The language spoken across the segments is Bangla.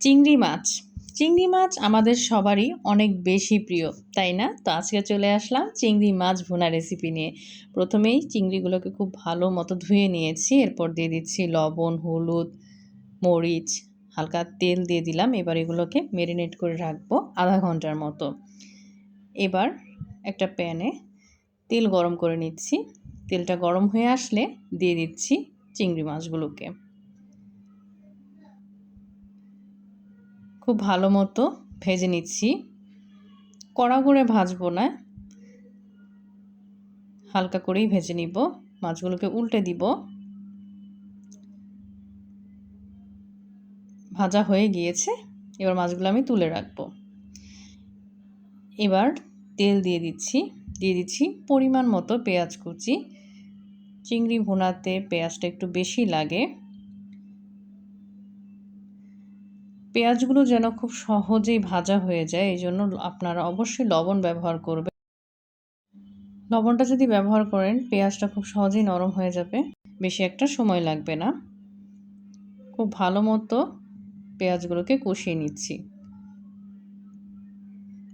চিংড়ি মাছ। চিংড়ি মাছ আমাদের সবারই অনেক বেশি প্রিয়, তাই না? তো আজকে চলে আসলাম চিংড়ি মাছ ভুনা রেসিপি নিয়ে। প্রথমেই চিংড়িগুলোকে খুব ভালো মতো ধুয়ে নিয়েছি। এরপর দিয়ে দিচ্ছি লবণ, হলুদ, মরিচ, হালকা তেল দিয়ে দিলাম। এবার এগুলোকে মেরিনেট করে রাখবো আধা ঘন্টার মতো। এবার একটা প্যানে তেল গরম করে নিচ্ছি। তেলটা গরম হয়ে আসলে দিয়ে দিচ্ছি চিংড়ি মাছগুলোকে। খুব ভালো মতো ভেজে নিচ্ছি। কড়া করে ভাজবো না, হালকা করেই ভেজে নিব। মাছগুলোকে উল্টে দিব। ভাজা হয়ে গিয়েছে। এবার মাছগুলো আমি তুলে রাখবো। এবার তেল দিয়ে দিচ্ছি পরিমাণ মতো পেঁয়াজ কুচি। চিংড়ি ভুনাতে পেঁয়াজটা একটু বেশি লাগে। পেঁয়াজগুলো যেন খুব সহজেই ভাজা হয়ে যায়, এই জন্য আপনারা অবশ্যই লবণ ব্যবহার করবেন। লবণটা যদি ব্যবহার করেন পেঁয়াজটা খুব সহজেই নরম হয়ে যাবে, বেশি একটা সময় লাগবে না। খুব ভালো মতো পেঁয়াজগুলোকে কষিয়ে নিচ্ছি।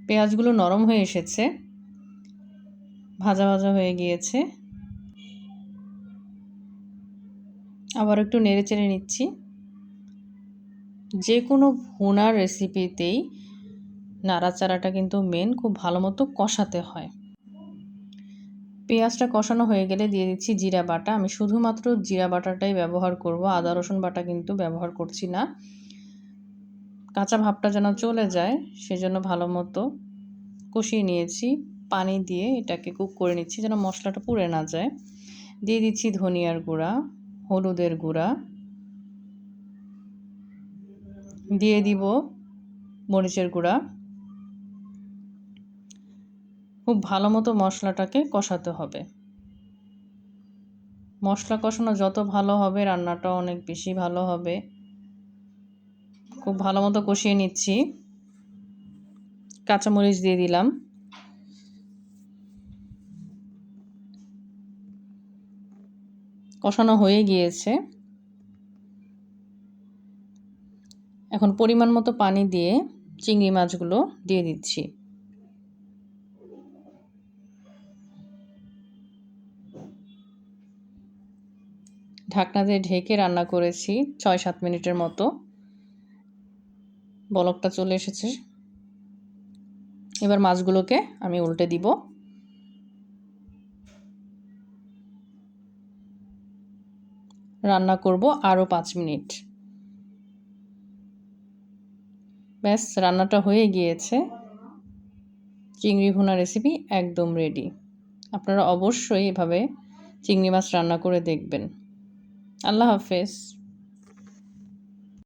পেঁয়াজগুলো নরম হয়ে এসেছে, ভাজা ভাজা হয়ে গিয়েছে। আবার একটু নেড়ে চেড়ে নিচ্ছি। যে কোনো ভুনার রেসিপিতেই নাড়াচাড়াটা কিন্তু মেন, খুব ভালো মতো কষাতে হয়। পেঁয়াজটা কষানো হয়ে গেলে দিয়ে দিচ্ছি জিরা বাটা। আমি শুধুমাত্র জিরা বাটাটাই ব্যবহার করব, আদা রসুন বাটা কিন্তু ব্যবহার করছি না। কাঁচা ভাবটা যেন চলে যায় সেজন্য ভালো মতো কষিয়ে নিয়েছি। পানি দিয়ে এটাকে কুক করে নিচ্ছি যেন মশলাটা পুড়ে না যায়। দিয়ে দিচ্ছি ধনিয়ার গুঁড়া, হলুদের গুঁড়া, দিয়ে দিব মরিচের গুঁড়া। খুব ভালো মতো মশলাটাকে কষাতে হবে। মশলা কষানো যত ভালো হবে রান্নাটাও অনেক বেশি ভালো হবে। খুব ভালো মতো কষিয়ে নিচ্ছি। কাঁচামরিচ দিয়ে দিলাম। কষানো হয়ে গিয়েছে। এখন পরিমাণ মতো পানি দিয়ে চিংড়ি মাছগুলো দিয়ে দিচ্ছি। ঢাকনা দিয়ে ঢেকে রান্না করেছি ৬-৭ মিনিটের মতো। বলকটা চলে এসেছে। এবার মাছগুলোকে আমি উল্টে দিব। রান্না করব আরও ৫ মিনিট। ব্যাস, রান্নাটা হয়ে গিয়েছে। চিংড়ি ভুনা রেসিপি একদম রেডি। আপনারা অবশ্যই এভাবে চিংড়ি মাছ রান্না করে দেখবেন। আল্লাহ হাফেজ।